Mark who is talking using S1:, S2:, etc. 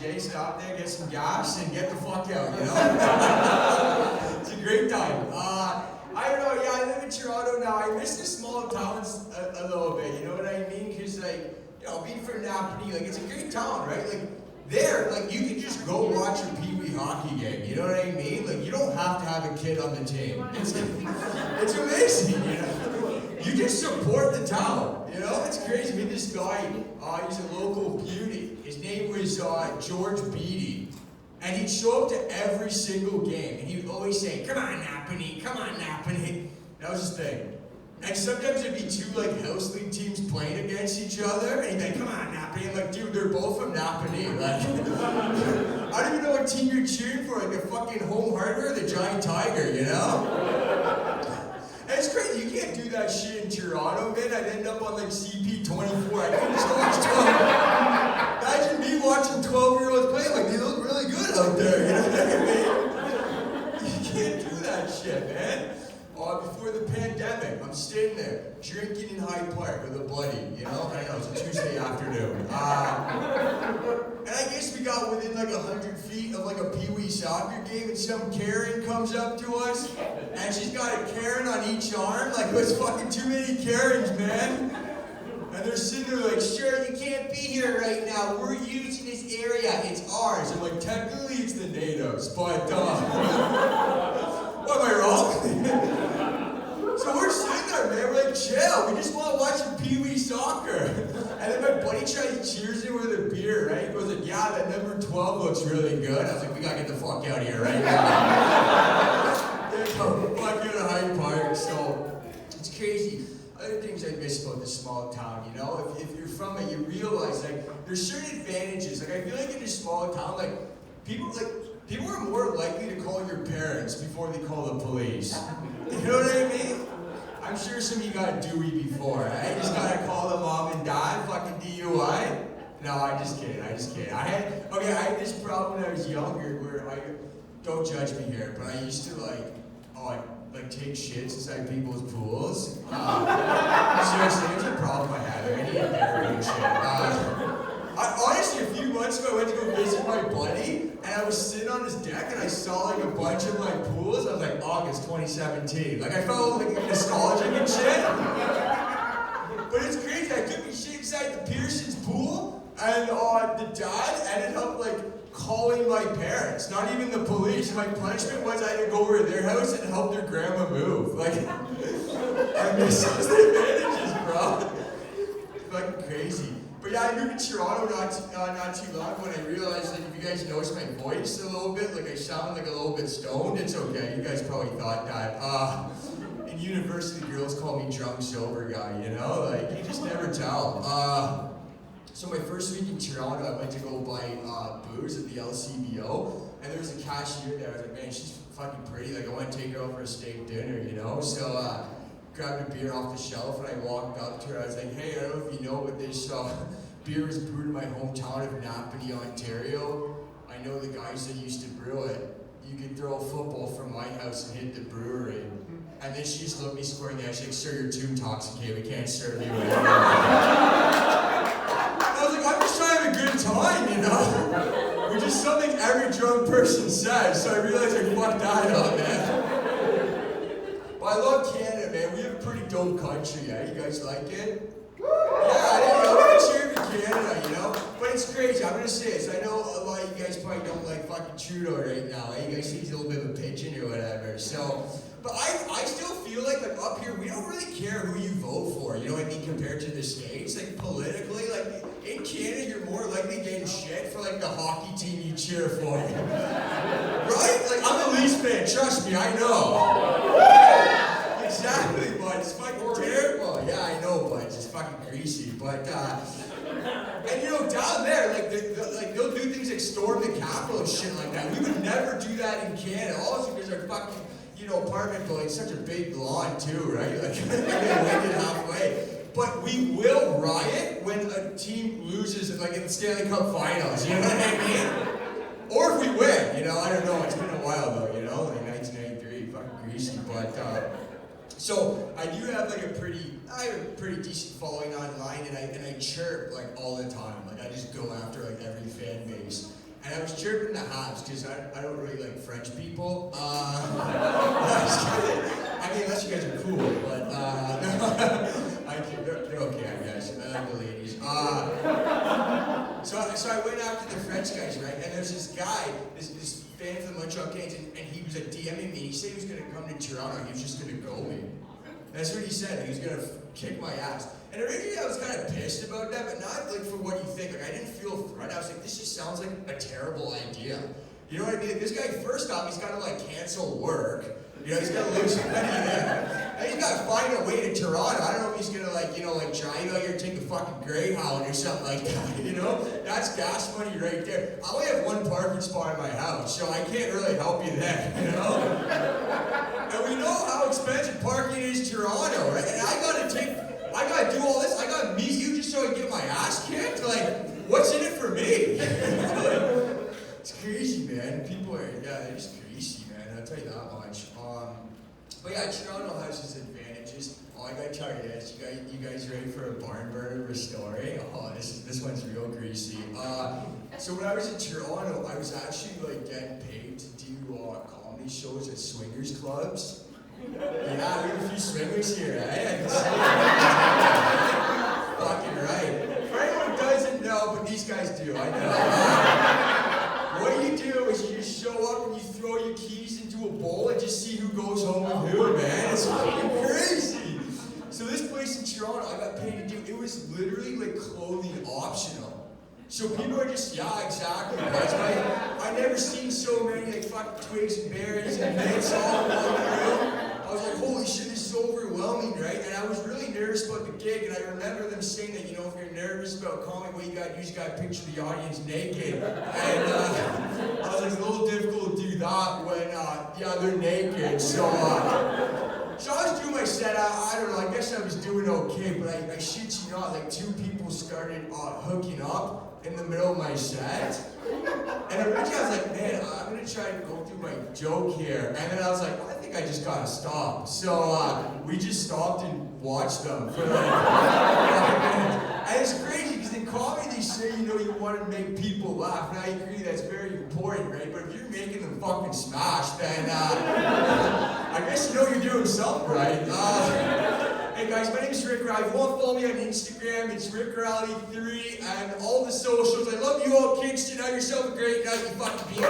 S1: Jay, stop there, get some gas, and get the fuck out, you know? It's a great time. I don't know, yeah, I live in Toronto now. I miss the small towns a little bit, you know what I mean? Because, like, you know, being from Napanee, like, it's a great town, right? Like, there, like, you can just go watch a Pee Wee hockey game, you know what I mean? Like, you don't have to have a kid on the team. It's amazing, you know? You just support the town, you know? It's crazy. We had this guy, he's a local beauty. His name was George Beatty. And he'd show up to every single game, and he would always say, come on, Napanee, come on, Napanee. That was his thing. And sometimes it'd be two, like, house league teams playing against each other, and he'd be like, come on, Napanee. I'm like, dude, they're both from Napanee. Like, I don't even know what team you're cheering for, like the fucking Home Hardware or the Giant Tiger, you know? And it's crazy, you can't do that shit in Toronto, man. I'd end up on, like, CP24. I couldn't just watch 12. Imagine me watching 12-year-olds play, like, they look really good out there, you know what I mean? You can't do that shit, man. Before the pandemic, I'm sitting there, drinking in Hyde Park with a buddy, you know? I know, it's a Tuesday afternoon. And I guess we got within like 100 feet of like a Pee Wee soccer game, and some Karen comes up to us, and she's got a Karen on each arm. Like, there's fucking too many Karens, man. And they're sitting there like, sure, you can't be here right now. We're using this area. It's ours. I'm like, technically it's the natives, but, what, am I wrong? So we're sitting there, man, we're like, chill. We just want to watch some Pee Wee soccer. And then my buddy tries cheers it with a beer, right? He goes like, yeah, that number 12 looks really good. I was like, we gotta get the fuck out of here right now. Fuck out of Hyde Park. So it's crazy. Other things I miss about this small town, you know, if you're from it, you realize like there's certain advantages. Like I feel like in a small town, like people are more likely to call your parents before they call the police. You know what I mean? I'm sure some of you got Dewey before, right? Just gotta call the mom and dad, fucking DUI. No, I'm just kidding. I had this problem when I was younger where don't judge me here, but I used to like take shits inside people's pools. Seriously, there's a problem I had. I need a better shit. Honestly, a few months ago, I went to go visit my buddy, and I was sitting on his deck, and I saw like a bunch of like pools. I was like, August 2017. Like I felt like nostalgic and shit. But it's crazy. I took my shit inside the Pearson's pool, and the dad ended up like calling my parents, not even the police. My punishment was I had to go over to their house and help their grandma move. Like, I miss those advantages, bro. It's fucking crazy. But yeah, I moved to Toronto not too long when I realized, like, if you guys notice my voice a little bit, like I sound like a little bit stoned, it's okay. You guys probably thought that. In university, girls call me drunk sober guy, you know? Like, you just never tell. So my first week in Toronto, I went to go buy booze at the LCBO, and there was a cashier there. I was like, man, she's fucking pretty. Like, I want to take her out for a steak dinner, you know? So, grabbed a beer off the shelf, and I walked up to her. I was like, hey, I don't know if you know, but this beer was brewed in my hometown of Napanee, Ontario. I know the guys that used to brew it. You could throw a football from my house and hit the brewery. And then she just looked me square in the eye. She's like, sir, you're too intoxicated. We can't serve you anymore. I was like, I'm just trying to have a good time, you know? Which is something every drunk person says, so I realized I fucked that up, man. But I love Canada, man. We have a pretty dope country, yeah? You guys like it? Yeah, I'm gonna cheer for Canada, you know? But it's crazy, I'm gonna say this. I know a lot of you guys probably don't like fucking Trudeau right now. Eh? You guys think he's a little bit of a pigeon or whatever. So, but I still feel like up here, we don't really care who you vote for, you know what I mean, compared to the States. Like, politically, like, in Canada, you're more likely getting shit for, like, the hockey team you cheer for. Right? Like, I'm a Leafs fan, trust me, I know. Exactly, bud, it's fucking terrible. Yeah, I know, bud, it's fucking greasy, but, and you know, down there, like, they'll do things like storm the Capitol and shit like that. We would never do that in Canada, also because our fucking, you know, apartment building's such a big lawn too, right? Like, they win it halfway. But we will riot when a team loses, like, in the Stanley Cup Finals, you know what I mean? Or if we win, you know, I don't know, it's been a while though, you know, like 1993, fucking greasy, but, so I do have like I have a pretty decent following online, and I chirp like all the time, like I just go after like every fan base. and I was chirping the halves because I don't really like French people. I mean, unless you guys are cool, but they're okay, I guess. I like the ladies. So I went after the French guys, right? And there's this guy, this fan from the Montreal Canadiens, and he was DMing me. He said he was going to come to Toronto. He was just going to go me. That's what he said. He was going to kick my ass. And originally I was kind of pissed about that, but not like for what you think. Like I didn't feel threatened. I was like, this just sounds like a terrible idea. You know what I mean? Like, this guy, first off, he's got to like cancel work. You know, he's got to lose some money there. And he's got to find a way to Toronto. I don't know if he's going to like, you know, like drive out here and take a fucking Greyhound or something like that, you know? That's gas money right there. I only have one parking spot in my house, so I can't really help you there, you know? And we know how expensive parking is in Toronto, right? And I got to do all this. I got to meet you just so I can get my ass kicked? Like, what's in it for me? It's crazy, man. People are, they're just crazy, man. I'll tell you that much. But yeah, Toronto has its advantages. Oh, I gotta tell you this. You guys ready for a barn burner of a story? Oh, this one's real greasy. So when I was in Toronto, I was actually like getting paid to do comedy shows at swingers clubs. Yeah, we have a few swingers here, eh? Fucking right. For anyone who doesn't know, but these guys do, I know. What you do is you just show up and you throw your keys into a bowl and just see who goes home with who, man. It's fucking crazy. So this place in Toronto, I got paid to do, it was literally like clothing optional. So people are just, yeah, exactly. I never seen so many like fucking twigs and berries and mints all in one room. I was like, holy shit, this is overwhelming, right? And I was really nervous about the gig, and I remember them saying that, you know, if you're nervous about comedy, what you gotta do is you gotta picture the audience naked. And I was like, it's a little difficult to do that when, they're naked. So I was doing my set, I don't know, I guess I was doing okay, but I shit you not, like 2 people started hooking up in the middle of my set. And originally I was like, man, I'm gonna try and go through my joke here. And then I was like, well, I think I just gotta stop. So we just stopped and watched them for like 5 minutes. And it's crazy because in comedy they say, you know, you want to make people laugh. And I agree that's very important, right? But if you're making them fucking smash, then I guess you know you're doing something right. Hey guys, my name is Rick Rowley. If you want to follow me on Instagram, it's RickRowley3 and all the socials. I love you all, Kingston. Have yourself a great night, you fucking penis.